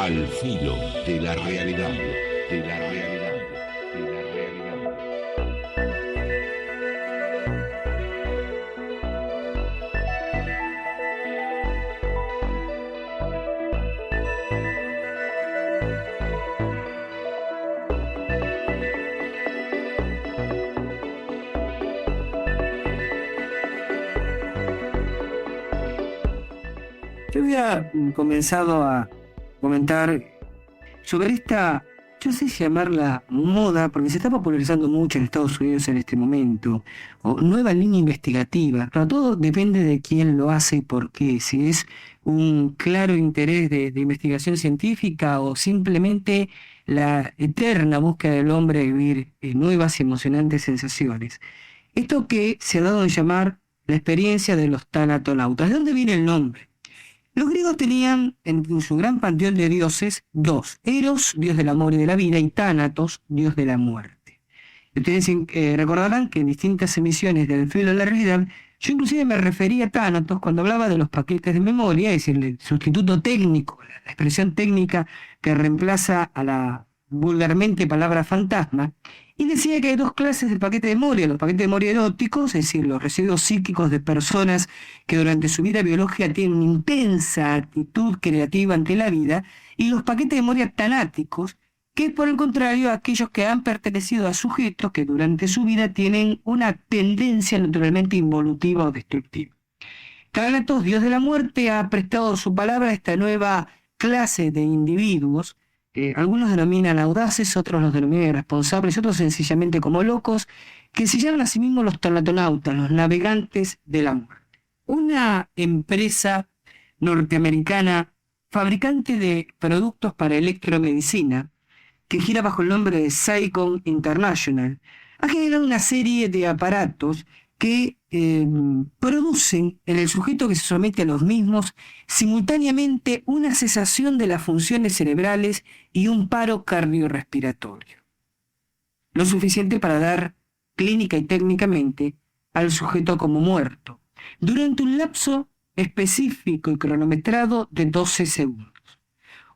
Al filo de la realidad, de la realidad, de la realidad. Yo había comenzado a comentar sobre esta, yo sé llamarla moda, porque se está popularizando mucho en Estados Unidos en este momento, o nueva línea investigativa, pero todo depende de quién lo hace y por qué, si es un claro interés de investigación científica o simplemente la eterna búsqueda del hombre de vivir nuevas y emocionantes sensaciones. Esto que se ha dado a llamar la experiencia de los tanatonautas. ¿De dónde viene el nombre? Los griegos tenían en su gran panteón de dioses dos: Eros, dios del amor y de la vida, y Tánatos, dios de la muerte. Ustedes recordarán que en distintas emisiones del filo de la realidad, yo inclusive me refería a Tánatos cuando hablaba de los paquetes de memoria, es decir, el sustituto técnico, la expresión técnica que reemplaza a la vulgarmente palabra fantasma, y decía que hay dos clases de paquete de memoria: los paquetes de memoria eróticos, es decir, los residuos psíquicos de personas que durante su vida biológica tienen una intensa actitud creativa ante la vida, y los paquetes de memoria tanáticos, que por el contrario, aquellos que han pertenecido a sujetos que durante su vida tienen una tendencia naturalmente involutiva o destructiva. Tánatos, dios de la muerte, ha prestado su palabra a esta nueva clase de individuos. Algunos denominan audaces, otros los denominan irresponsables, otros sencillamente como locos, que se llaman a sí mismos los tanatonautas, los navegantes de la muerte. Una empresa norteamericana, fabricante de productos para electromedicina, que gira bajo el nombre de Saigon International, ha generado una serie de aparatos que producen en el sujeto que se somete a los mismos simultáneamente una cesación de las funciones cerebrales y un paro cardiorrespiratorio. Lo suficiente para dar clínica y técnicamente al sujeto como muerto, durante un lapso específico y cronometrado de 12 segundos.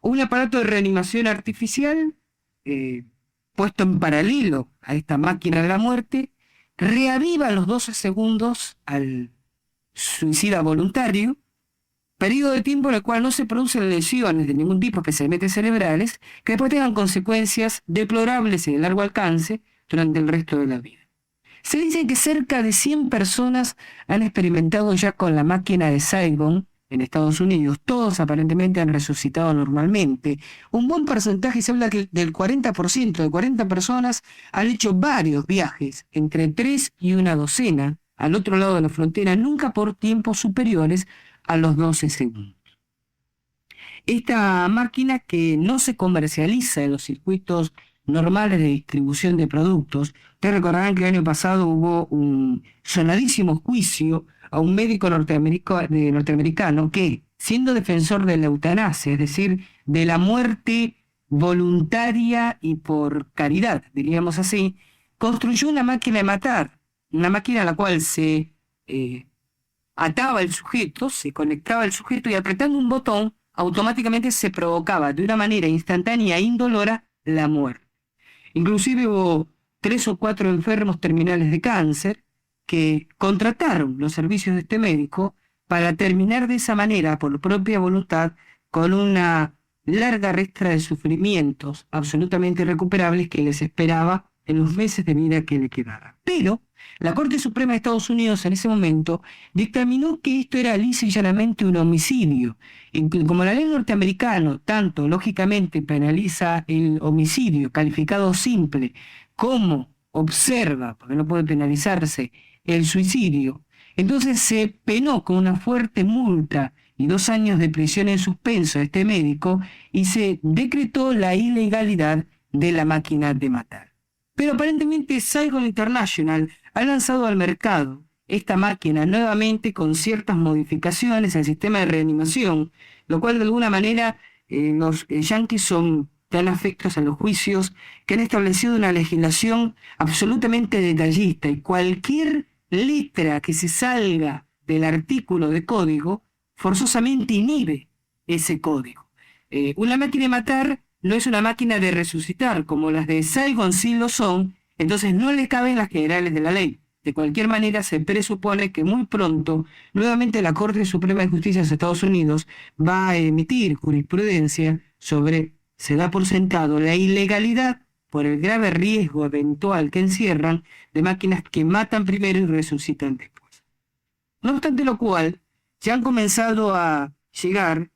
Un aparato de reanimación artificial puesto en paralelo a esta máquina de la muerte reaviva a los 12 segundos al suicida voluntario, periodo de tiempo en el cual no se producen lesiones de ningún tipo, especialmente cerebrales, que después tengan consecuencias deplorables y de largo alcance durante el resto de la vida. Se dice que cerca de 100 personas han experimentado ya con la máquina de Saigon en Estados Unidos. Todos aparentemente han resucitado normalmente. Un buen porcentaje, se habla que del 40%, de 40 personas han hecho varios viajes, entre 3 y una docena, al otro lado de la frontera, nunca por tiempos superiores a los 12 segundos. Esta máquina, que no se comercializa en los circuitos normales de distribución de productos, ustedes recordarán que el año pasado hubo un sonadísimo juicio a un médico norteamericano que, siendo defensor de la eutanasia, es decir, de la muerte voluntaria y por caridad, diríamos así, construyó una máquina de matar, una máquina a la cual se ataba el sujeto, se conectaba el sujeto y apretando un botón automáticamente se provocaba de una manera instantánea e indolora la muerte. Inclusive hubo 3 o 4 enfermos terminales de cáncer que contrataron los servicios de este médico para terminar de esa manera, por propia voluntad, con una larga ristra de sufrimientos absolutamente irrecuperables que les esperaba en los meses de vida que le quedaran. Pero la Corte Suprema de Estados Unidos en ese momento dictaminó que esto era lisa y llanamente un homicidio. Y como la ley norteamericana tanto lógicamente penaliza el homicidio calificado simple como observa, porque no puede penalizarse, el suicidio, entonces se penó con una fuerte multa y 2 años de prisión en suspenso a este médico y se decretó la ilegalidad de la máquina de matar. Pero aparentemente Saigon International ha lanzado al mercado esta máquina nuevamente con ciertas modificaciones al sistema de reanimación, lo cual de alguna manera los yanquis son tan afectos a los juicios que han establecido una legislación absolutamente detallista, y cualquier letra que se salga del artículo de código forzosamente inhibe ese código. Una máquina de matar no es una máquina de resucitar, como las de Saigon sí lo son, entonces no le caben las generales de la ley. De cualquier manera, se presupone que muy pronto, nuevamente la Corte Suprema de Justicia de los Estados Unidos va a emitir jurisprudencia sobre, se da por sentado, la ilegalidad por el grave riesgo eventual que encierran de máquinas que matan primero y resucitan después. No obstante lo cual, ya han comenzado a llegar,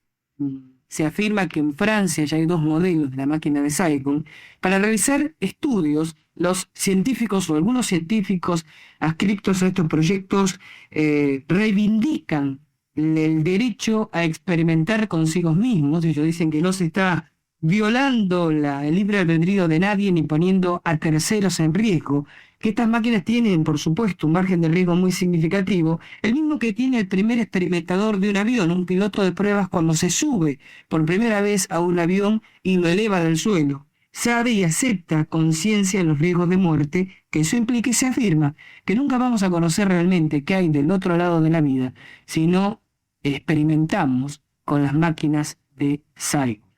se afirma que en Francia ya hay 2 modelos de la máquina de Saigon, para realizar estudios. Los científicos o algunos científicos adscritos a estos proyectos reivindican el derecho a experimentar consigo mismos. Ellos dicen que no se está violando el libre albedrío de nadie ni poniendo a terceros en riesgo, que estas máquinas tienen, por supuesto, un margen de riesgo muy significativo, el mismo que tiene el primer experimentador de un avión, un piloto de pruebas cuando se sube por primera vez a un avión y lo eleva del suelo. Sabe y acepta conciencia de los riesgos de muerte que eso implica y se afirma que nunca vamos a conocer realmente qué hay del otro lado de la vida si no experimentamos con las máquinas de Saigon.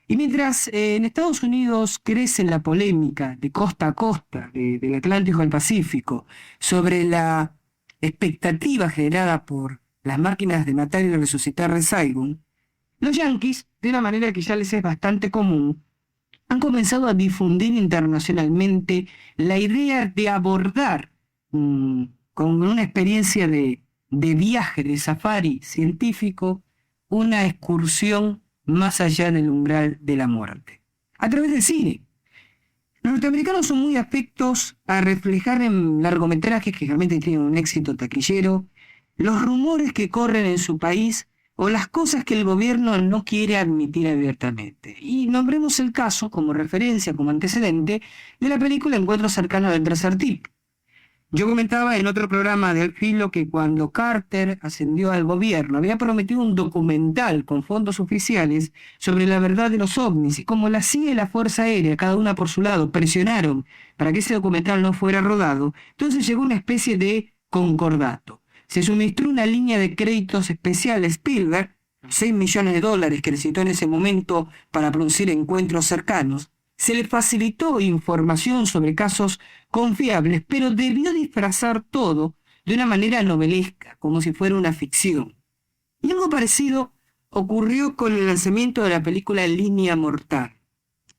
Y mientras en Estados Unidos crece la polémica de costa a costa, del Atlántico al Pacífico, sobre la expectativa generada por las máquinas de matar y de resucitar de Saigon, los yanquis, de una manera que ya les es bastante común, han comenzado a difundir internacionalmente la idea de abordar con una experiencia de viaje, de safari científico, una excursión más allá del umbral de la muerte, a través del cine. Los norteamericanos son muy afectos a reflejar en largometrajes que realmente tienen un éxito taquillero los rumores que corren en su país o las cosas que el gobierno no quiere admitir abiertamente. Y nombremos el caso, como referencia, como antecedente, de la película Encuentros cercanos del tercer tipo. Yo comentaba en otro programa de Al Filo que cuando Carter ascendió al gobierno había prometido un documental con fondos oficiales sobre la verdad de los ovnis, y como la CIA y la Fuerza Aérea, cada una por su lado, presionaron para que ese documental no fuera rodado, entonces llegó una especie de concordato. Se suministró una línea de créditos especial a Spielberg, $6 millones que necesitó en ese momento para producir Encuentros cercanos. Se le facilitó información sobre casos confiables, pero debió disfrazar todo de una manera novelesca, como si fuera una ficción. Y algo parecido ocurrió con el lanzamiento de la película Línea Mortal.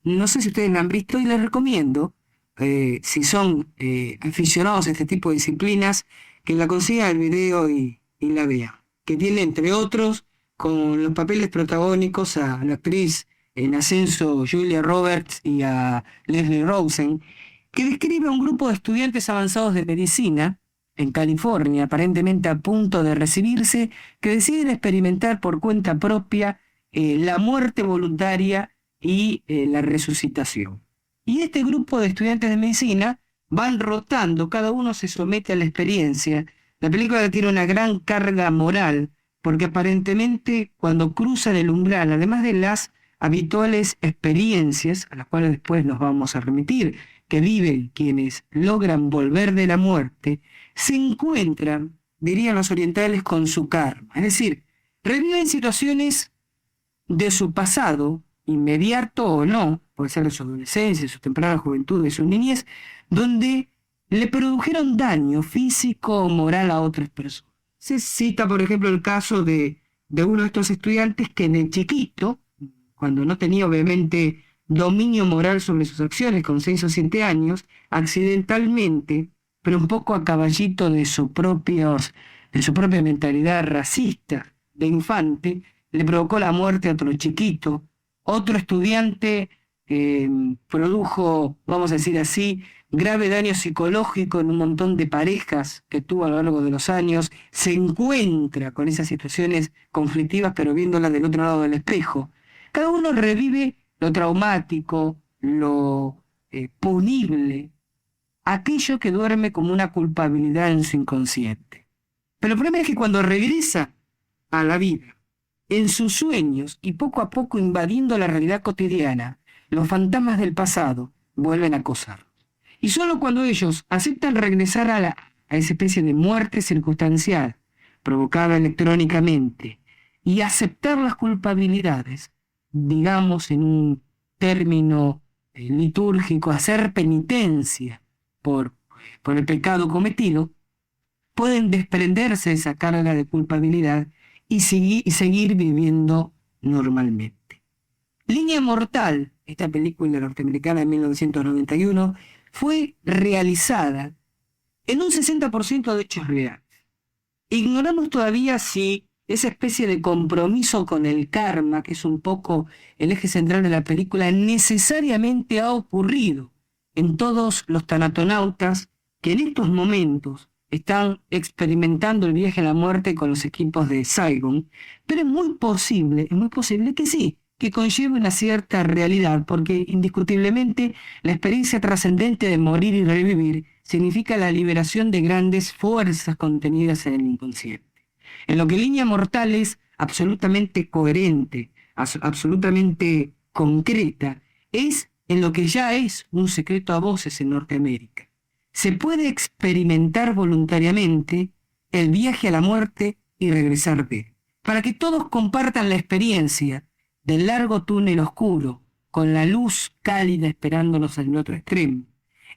No sé si ustedes la han visto y les recomiendo, si son aficionados a este tipo de disciplinas, que la consigan el video y la vean. Que tiene, entre otros, con los papeles protagónicos a la actriz en ascenso Julia Roberts y a Leslie Rosen, que describe a un grupo de estudiantes avanzados de medicina en California, aparentemente a punto de recibirse, que deciden experimentar por cuenta propia la muerte voluntaria y la resucitación. Y este grupo de estudiantes de medicina van rotando, cada uno se somete a la experiencia. La película tiene una gran carga moral, porque aparentemente cuando cruzan el umbral, además de las habituales experiencias, a las cuales después nos vamos a remitir, que viven quienes logran volver de la muerte, se encuentran, dirían los orientales, con su karma. Es decir, reviven situaciones de su pasado, inmediato o no, puede ser de su adolescencia, de su temprana juventud, de su niñez, donde le produjeron daño físico o moral a otras personas. Se cita, por ejemplo, el caso de uno de estos estudiantes que de chiquito, cuando no tenía obviamente dominio moral sobre sus acciones, con 6 o 7 años, accidentalmente, pero un poco a caballito de su propia mentalidad racista de infante, le provocó la muerte a otro chiquito. Otro estudiante produjo, vamos a decir así, grave daño psicológico en un montón de parejas que tuvo a lo largo de los años. Se encuentra con esas situaciones conflictivas, pero viéndolas del otro lado del espejo. Cada uno revive lo traumático, lo punible, aquello que duerme como una culpabilidad en su inconsciente. Pero el problema es que cuando regresa a la vida, en sus sueños y poco a poco invadiendo la realidad cotidiana, los fantasmas del pasado vuelven a acosar. Y solo cuando ellos aceptan regresar a esa especie de muerte circunstancial, provocada electrónicamente, y aceptar las culpabilidades, digamos en un término litúrgico, hacer penitencia por, por el pecado cometido, pueden desprenderse de esa carga de culpabilidad y seguir viviendo normalmente. Línea Mortal, esta película norteamericana de 1991, fue realizada en un 60% de hechos reales. Ignoramos todavía si esa especie de compromiso con el karma, que es un poco el eje central de la película, necesariamente ha ocurrido en todos los tanatonautas que en estos momentos están experimentando el viaje a la muerte con los equipos de Saigon, pero es muy posible que sí, que conlleve una cierta realidad, porque indiscutiblemente la experiencia trascendente de morir y revivir significa la liberación de grandes fuerzas contenidas en el inconsciente. En lo que Línea Mortal es absolutamente coherente, absolutamente concreta, es en lo que ya es un secreto a voces en Norteamérica. Se puede experimentar voluntariamente el viaje a la muerte y regresar de él, para que todos compartan la experiencia del largo túnel oscuro, con la luz cálida esperándonos en el otro extremo.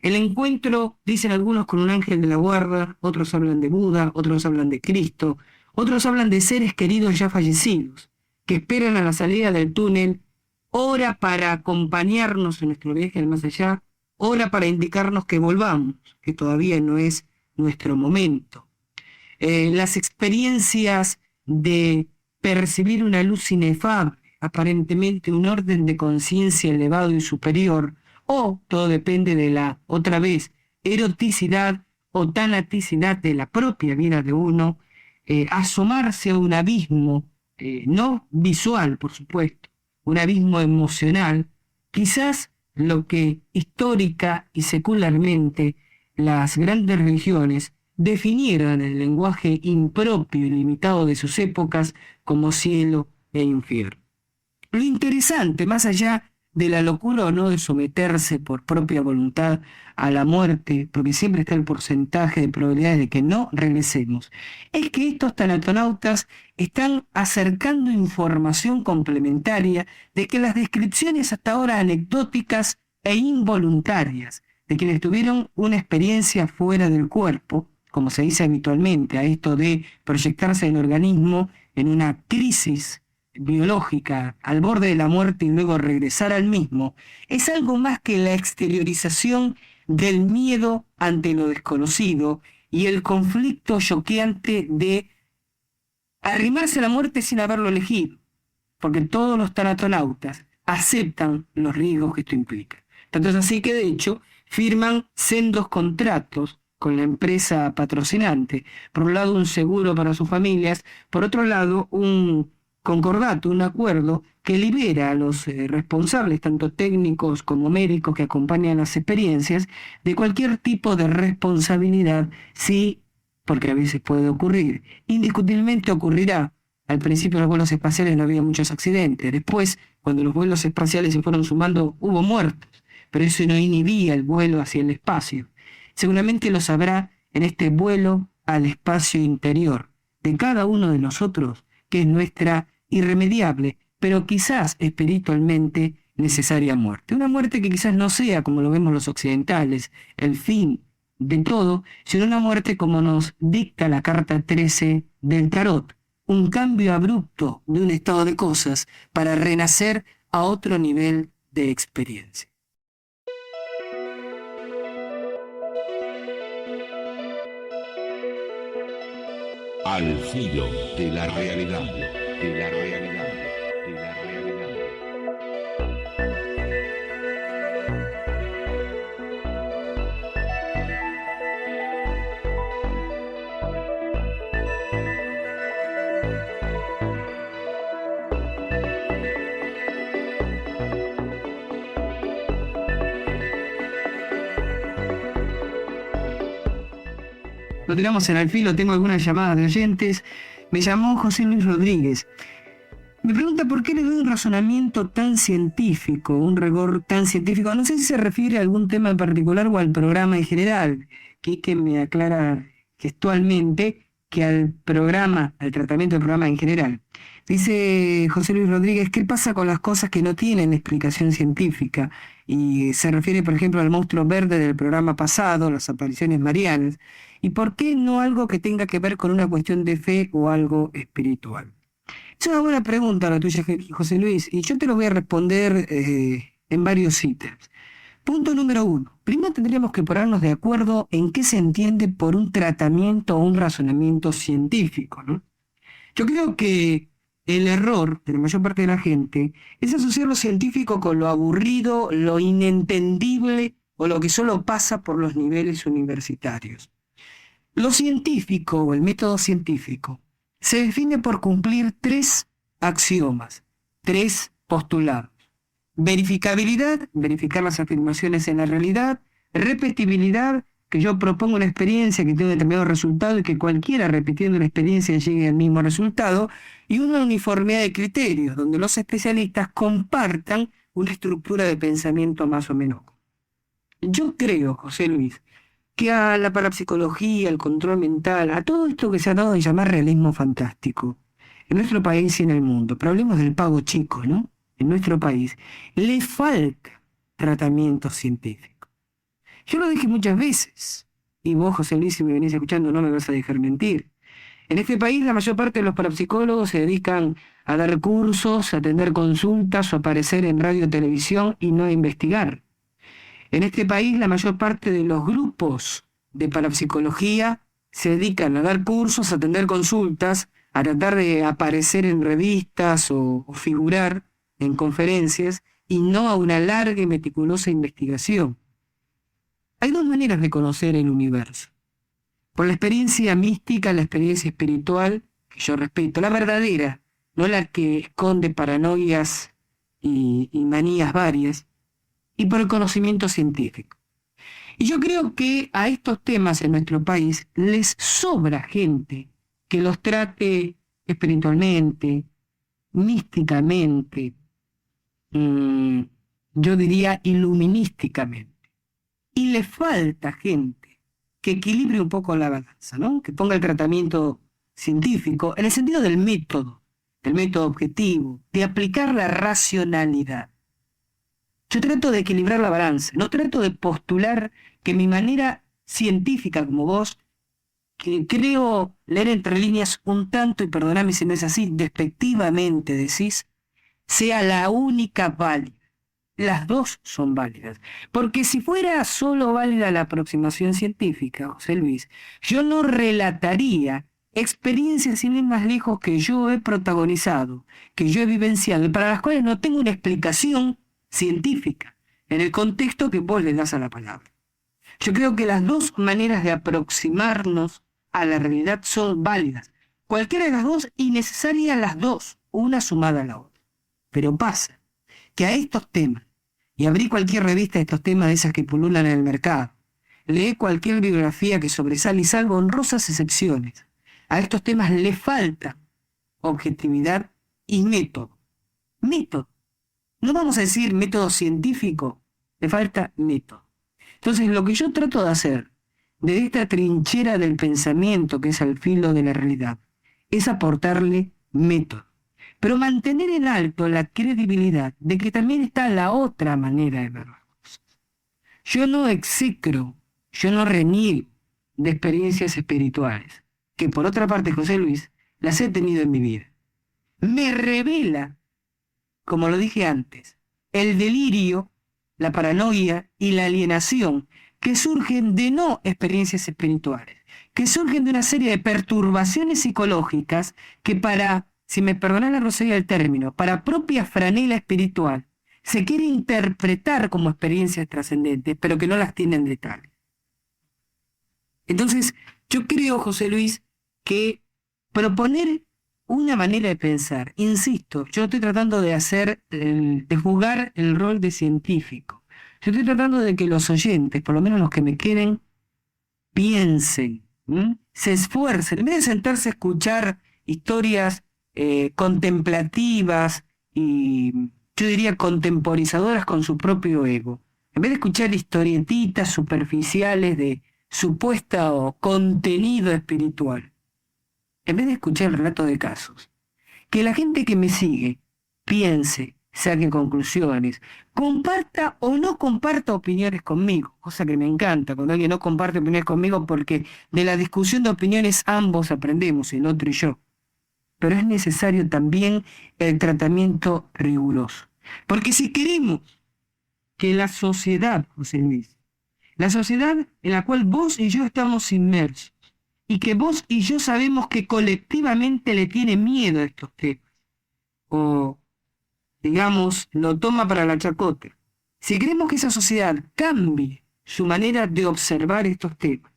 El encuentro, dicen algunos, con un ángel de la guarda, otros hablan de Buda, otros hablan de Cristo, otros hablan de seres queridos ya fallecidos, que esperan a la salida del túnel, ora para acompañarnos en nuestro viaje al más allá, ora para indicarnos que volvamos, que todavía no es nuestro momento. Las experiencias de percibir una luz inefable, aparentemente un orden de conciencia elevado y superior, o todo depende de la, otra vez, eroticidad o tanaticidad de la propia vida de uno, asomarse a un abismo, no visual, por supuesto, un abismo emocional, quizás lo que histórica y secularmente las grandes religiones definieron el lenguaje impropio y limitado de sus épocas como cielo e infierno. Lo interesante, más allá de la locura o no de someterse por propia voluntad a la muerte, porque siempre está el porcentaje de probabilidades de que no regresemos, es que estos tanatonautas están acercando información complementaria de que las descripciones hasta ahora anecdóticas e involuntarias de quienes tuvieron una experiencia fuera del cuerpo, como se dice habitualmente a esto de proyectarse el organismo en una crisis biológica al borde de la muerte y luego regresar al mismo, es algo más que la exteriorización del miedo ante lo desconocido y el conflicto choqueante de arrimarse a la muerte sin haberlo elegido, porque todos los tanatonautas aceptan los riesgos que esto implica. Tanto es así que de hecho firman sendos contratos con la empresa patrocinante, por un lado un seguro para sus familias, por otro lado un concordato, un acuerdo que libera a los responsables, tanto técnicos como médicos que acompañan las experiencias, de cualquier tipo de responsabilidad, sí, porque a veces puede ocurrir. Indiscutiblemente ocurrirá. Al principio de los vuelos espaciales no había muchos accidentes. Después, cuando los vuelos espaciales se fueron sumando, hubo muertos, pero eso no inhibía el vuelo hacia el espacio. Seguramente lo sabrá en este vuelo al espacio interior de cada uno de nosotros, que es nuestra irremediable, pero quizás espiritualmente necesaria muerte. Una muerte que quizás no sea, como lo vemos los occidentales, el fin de todo, sino una muerte como nos dicta la carta 13 del tarot, un cambio abrupto de un estado de cosas para renacer a otro nivel de experiencia. Al filo de la realidad, de la realidad, de la realidad. Lo tenemos en Al Filo, tengo algunas llamadas de oyentes. Me llamó José Luis Rodríguez. Me pregunta por qué le doy un razonamiento tan científico, un rigor tan científico. No sé si se refiere a algún tema en particular o al programa en general. Que me aclara gestualmente que al programa, al tratamiento del programa en general. Dice José Luis Rodríguez, ¿qué pasa con las cosas que no tienen explicación científica? Y se refiere, por ejemplo, al monstruo verde del programa pasado, las apariciones marianas. ¿Y por qué no algo que tenga que ver con una cuestión de fe o algo espiritual? Es una buena pregunta la tuya, José Luis, y yo te lo voy a responder en varios ítems. Punto número uno. Primero tendríamos que ponernos de acuerdo en qué se entiende por un tratamiento o un razonamiento científico, ¿no? Yo creo que el error de la mayor parte de la gente es asociar lo científico con lo aburrido, lo inentendible o lo que solo pasa por los niveles universitarios. Lo científico o el método científico se define por cumplir tres axiomas, tres postulados. Verificabilidad, verificar las afirmaciones en la realidad. Repetibilidad, que yo propongo una experiencia que tiene un determinado resultado y que cualquiera repitiendo la experiencia llegue al mismo resultado. Y una uniformidad de criterios, donde los especialistas compartan una estructura de pensamiento más o menos. Yo creo, José Luis, que a la parapsicología, al control mental, a todo esto que se ha dado de llamar realismo fantástico, en nuestro país y en el mundo, pero hablemos del pago chico, ¿no? En nuestro país, le falta tratamiento científico. Yo lo dije muchas veces, y vos, José Luis, si me venís escuchando, no me vas a dejar mentir. En este país, la mayor parte de los parapsicólogos se dedican a dar cursos, a atender consultas o a aparecer en radio y televisión y no a investigar. En este país, la mayor parte de los grupos de parapsicología se dedican a dar cursos, a atender consultas, a tratar de aparecer en revistas o figurar en conferencias y no a una larga y meticulosa investigación. Hay dos maneras de conocer el universo. Por la experiencia mística, la experiencia espiritual, que yo respeto, la verdadera, no la que esconde paranoias y manías varias, y por el conocimiento científico. Y yo creo que a estos temas en nuestro país les sobra gente que los trate espiritualmente, místicamente, yo diría iluminísticamente. Y le falta gente que equilibre un poco la balanza, ¿no? Que ponga el tratamiento científico en el sentido del método objetivo, de aplicar la racionalidad. Yo trato de equilibrar la balanza, no trato de postular que mi manera científica, como vos, que creo leer entre líneas un tanto, y perdoname si no es así, despectivamente decís, sea la única válida. Las dos son válidas. Porque si fuera solo válida la aproximación científica, José Luis, yo no relataría experiencias sin ir más lejos que yo he protagonizado, que yo he vivenciado, y para las cuales no tengo una explicación científica en el contexto que vos le das a la palabra. Yo creo que las dos maneras de aproximarnos a la realidad son válidas. Cualquiera de las dos y necesarias las dos, una sumada a la otra. Pero pasa que a estos temas, y abrí cualquier revista de estos temas de esas que pululan en el mercado, lee cualquier bibliografía que sobresale y salvo honrosas excepciones, a estos temas le falta objetividad y método. Método. No vamos a decir método científico, le falta método. Entonces lo que yo trato de hacer desde esta trinchera del pensamiento que es al filo de la realidad es aportarle método, pero mantener en alto la credibilidad de que también está la otra manera de ver las cosas. Yo no execro, yo no reniego de experiencias espirituales, que por otra parte, José Luis, las he tenido en mi vida. Me revela, como lo dije antes, el delirio, la paranoia y la alienación que surgen de no experiencias espirituales, que surgen de una serie de perturbaciones psicológicas que para, si me perdonan la grosería del término, para propia franela espiritual, se quiere interpretar como experiencias trascendentes, pero que no las tienen de tal. Entonces, yo creo, José Luis, que proponer una manera de pensar, insisto, yo estoy tratando de de jugar el rol de científico. Yo estoy tratando de que los oyentes, por lo menos los que me quieren, piensen, se esfuercen, en vez de sentarse a escuchar historias contemplativas y yo diría contemporizadoras con su propio ego. En vez de escuchar historietitas superficiales de supuesto contenido espiritual, en vez de escuchar el relato de casos, que la gente que me sigue piense, saque conclusiones, comparta o no comparta opiniones conmigo, cosa que me encanta cuando alguien no comparte opiniones conmigo, porque de la discusión de opiniones ambos aprendemos, el otro y yo. Pero es necesario también el tratamiento riguroso. Porque si queremos que la sociedad, José Luis, la sociedad en la cual vos y yo estamos inmersos, y que vos y yo sabemos que colectivamente le tiene miedo a estos temas, o digamos, lo toma para la chacota. Si queremos que esa sociedad cambie su manera de observar estos temas,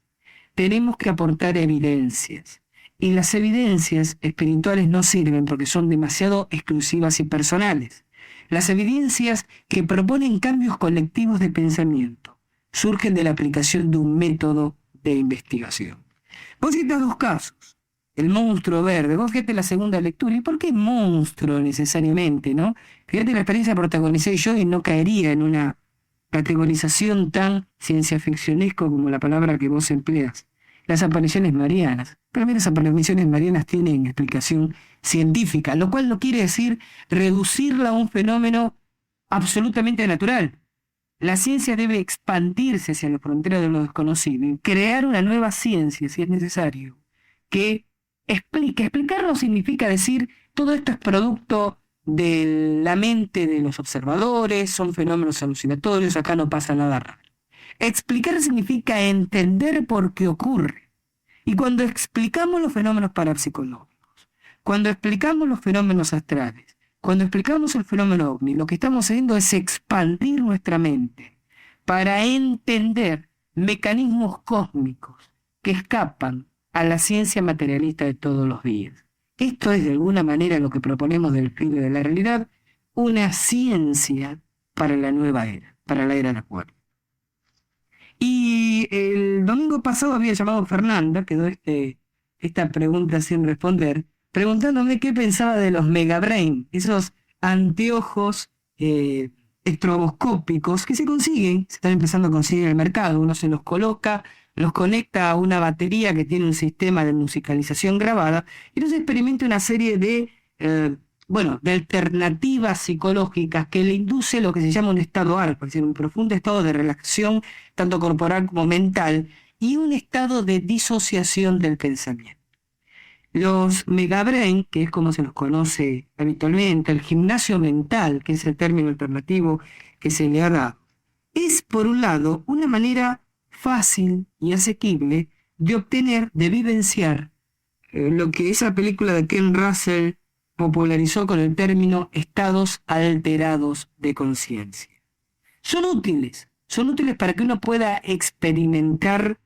tenemos que aportar evidencias. Y las evidencias espirituales no sirven porque son demasiado exclusivas y personales. Las evidencias que proponen cambios colectivos de pensamiento surgen de la aplicación de un método de investigación. Vos citas dos casos. El monstruo verde. Vos fíjate la segunda lectura. ¿Y por qué monstruo necesariamente, no? Fíjate la experiencia que protagonicé yo y no caería en una categorización tan ciencia ficcionesco como la palabra que vos empleas. Las apariciones marianas. Pero mira, las apariciones marianas tienen explicación científica, lo cual no quiere decir reducirla a un fenómeno absolutamente natural. La ciencia debe expandirse hacia la frontera de lo desconocido y crear una nueva ciencia, si es necesario, que explique. Explicar no significa decir todo esto es producto de la mente de los observadores, son fenómenos alucinatorios, acá no pasa nada raro. Explicar significa entender por qué ocurre. Y cuando explicamos los fenómenos parapsicológicos, cuando explicamos los fenómenos astrales, cuando explicamos el fenómeno ovni, lo que estamos haciendo es expandir nuestra mente para entender mecanismos cósmicos que escapan a la ciencia materialista de todos los días. Esto es de alguna manera lo que proponemos del filo de la realidad, una ciencia para la nueva era, para la era de Acuario. Y el domingo pasado había llamado Fernanda, quedó esta pregunta sin responder, preguntándome qué pensaba de los Megabrain, esos anteojos estroboscópicos que se consiguen, se están empezando a conseguir en el mercado. Uno se los coloca, los conecta a una batería que tiene un sistema de musicalización grabada y entonces experimenta una serie de alternativas psicológicas que le induce lo que se llama un estado alfa, es decir, un profundo estado de relajación, tanto corporal como mental, y un estado de disociación del pensamiento. Los Megabrain, que es como se los conoce habitualmente, el gimnasio mental, que es el término alternativo que se le ha dado, es, por un lado, una manera fácil y asequible de obtener, de vivenciar lo que esa película de Ken Russell popularizó con el término estados alterados de conciencia. Son útiles para que uno pueda experimentar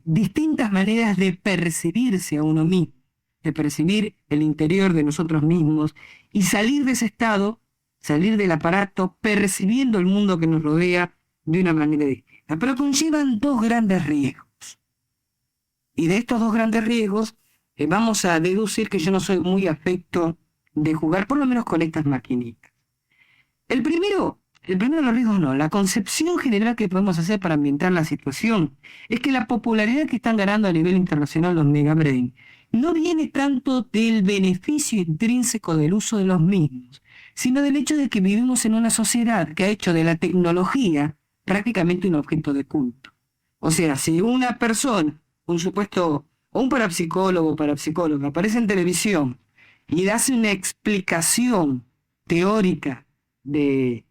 distintas maneras de percibirse a uno mismo, de percibir el interior de nosotros mismos y salir de ese estado, salir del aparato, percibiendo el mundo que nos rodea de una manera distinta. Pero conllevan dos grandes riesgos. Y de estos dos grandes riesgos vamos a deducir que yo no soy muy afecto de jugar, por lo menos con estas maquinitas. El primero de los riesgos no, la concepción general que podemos hacer para ambientar la situación es que la popularidad que están ganando a nivel internacional los Megabrain no viene tanto del beneficio intrínseco del uso de los mismos, sino del hecho de que vivimos en una sociedad que ha hecho de la tecnología prácticamente un objeto de culto. O sea, si una persona, un supuesto, o un parapsicólogo o parapsicóloga aparece en televisión y hace una explicación teórica de,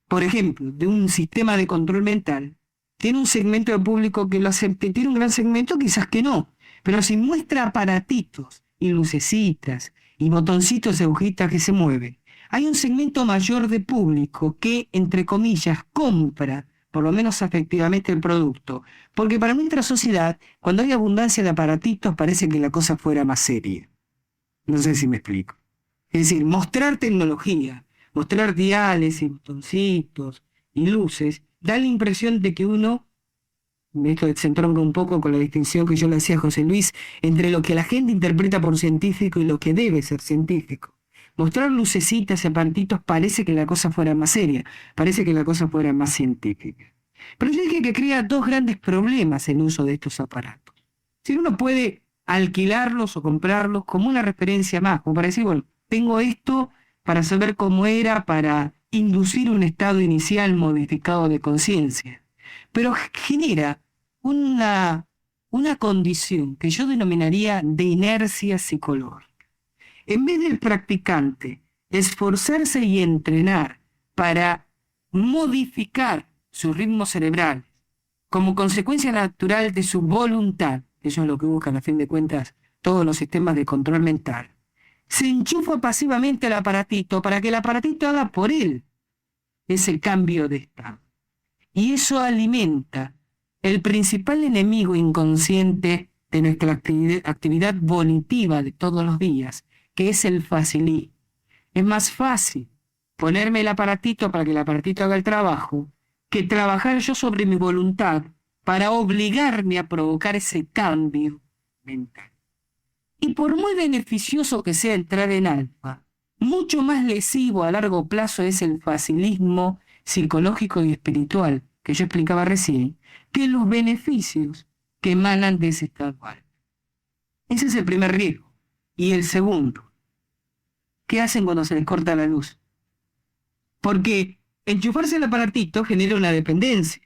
por ejemplo, de un sistema de control mental, tiene un segmento de público que lo acepte, tiene un gran segmento quizás que no, pero si muestra aparatitos y lucecitas y botoncitos de agujitas que se mueven, hay un segmento mayor de público que, entre comillas, compra por lo menos afectivamente el producto, porque para nuestra sociedad, cuando hay abundancia de aparatitos, parece que la cosa fuera más seria. No sé si me explico. Es decir, mostrar tecnología, mostrar diales y botoncitos y luces, da la impresión de que uno, esto se entronca un poco con la distinción que yo le hacía a José Luis, entre lo que la gente interpreta por científico y lo que debe ser científico. Mostrar lucecitas y aparatitos parece que la cosa fuera más seria, parece que la cosa fuera más científica. Pero yo dije que crea dos grandes problemas el uso de estos aparatos. Si uno puede alquilarlos o comprarlos como una referencia más, como para decir, bueno, tengo esto para saber cómo era, para inducir un estado inicial modificado de conciencia. Pero genera una condición que yo denominaría de inercia psicológica. En vez del practicante esforzarse y entrenar para modificar su ritmo cerebral como consecuencia natural de su voluntad, eso es lo que buscan a fin de cuentas todos los sistemas de control mental, se enchufa pasivamente el aparatito para que el aparatito haga por él ese cambio de estado. Y eso alimenta el principal enemigo inconsciente de nuestra actividad volitiva de todos los días, que es el facilismo. Es más fácil ponerme el aparatito para que el aparatito haga el trabajo que trabajar yo sobre mi voluntad para obligarme a provocar ese cambio mental. Y por muy beneficioso que sea entrar en alfa, mucho más lesivo a largo plazo es el facilismo psicológico y espiritual que yo explicaba recién, que los beneficios que emanan de ese estado alfa. Ese es el primer riesgo. Y el segundo, ¿qué hacen cuando se les corta la luz? Porque enchufarse el aparatito genera una dependencia.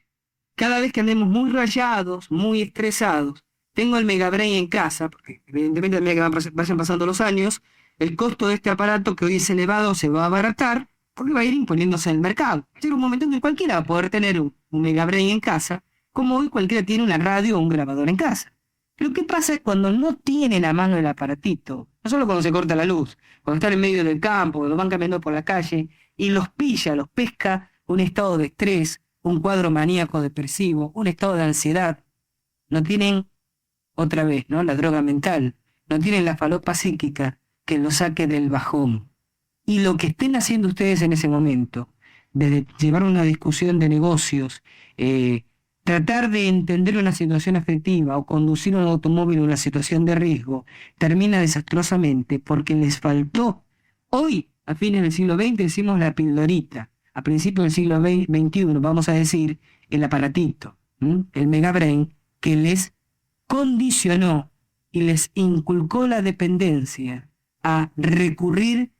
Cada vez que andemos muy rayados, muy estresados, tengo el Megabrain en casa, porque evidentemente a medida que vayan pasando los años, el costo de este aparato que hoy es elevado se va a abaratar porque va a ir imponiéndose en el mercado. Llega un momento en que cualquiera va a poder tener un Megabrain en casa, como hoy cualquiera tiene una radio o un grabador en casa. Pero ¿qué pasa es cuando no tienen a mano el aparatito? No solo cuando se corta la luz, cuando están en medio del campo, cuando van caminando por la calle, y los pesca un estado de estrés, un cuadro maníaco depresivo, un estado de ansiedad. No tienen, otra vez, ¿no?, la droga mental, no tienen la falopa psíquica que los saque del bajón. Y lo que estén haciendo ustedes en ese momento, desde llevar una discusión de negocios, tratar de entender una situación afectiva o conducir un automóvil en una situación de riesgo, termina desastrosamente porque les faltó. Hoy, a fines del siglo XX, decimos la pildorita. A principios del siglo XXI, vamos a decir el aparatito, el Megabrain, que les condicionó y les inculcó la dependencia a recurrir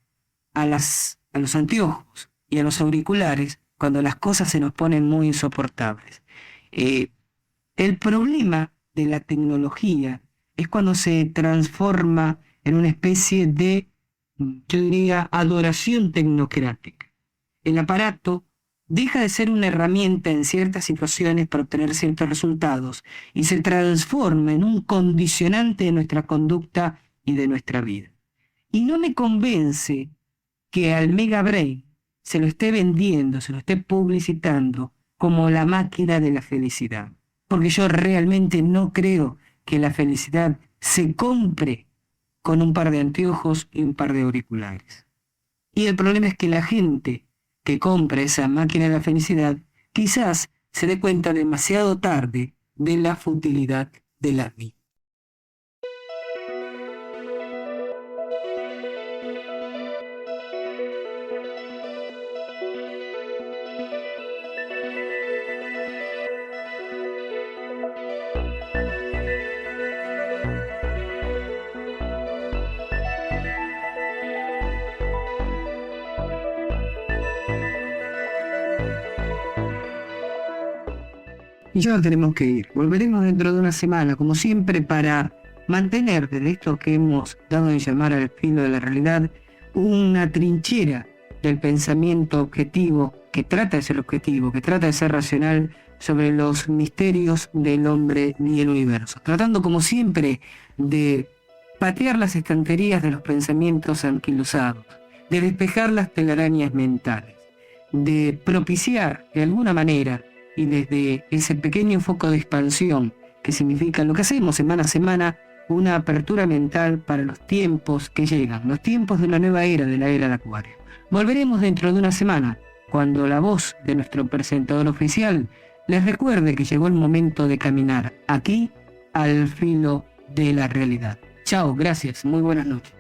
a los anteojos y a los auriculares cuando las cosas se nos ponen muy insoportables. El problema de la tecnología es cuando se transforma en una especie de, yo diría, adoración tecnocrática. El aparato deja de ser una herramienta en ciertas situaciones para obtener ciertos resultados y se transforma en un condicionante de nuestra conducta y de nuestra vida. Y no me convence que al Megabrain se lo esté vendiendo, se lo esté publicitando como la máquina de la felicidad. Porque yo realmente no creo que la felicidad se compre con un par de anteojos y un par de auriculares. Y el problema es que la gente que compra esa máquina de la felicidad quizás se dé cuenta demasiado tarde de la futilidad de la vida. Y ya tenemos que ir. Volveremos dentro de una semana, como siempre, para mantener desde esto que hemos dado en llamar al filo de la realidad, una trinchera del pensamiento objetivo, que trata de ser objetivo, que trata de ser racional sobre los misterios del hombre y el universo. Tratando, como siempre, de patear las estanterías de los pensamientos anquilosados, de despejar las telarañas mentales, de propiciar, de alguna manera, y desde ese pequeño foco de expansión que significa lo que hacemos semana a semana, una apertura mental para los tiempos que llegan, los tiempos de una nueva era, de la era de Acuario. Volveremos dentro de una semana, cuando la voz de nuestro presentador oficial les recuerde que llegó el momento de caminar aquí al filo de la realidad. Chao, gracias, muy buenas noches.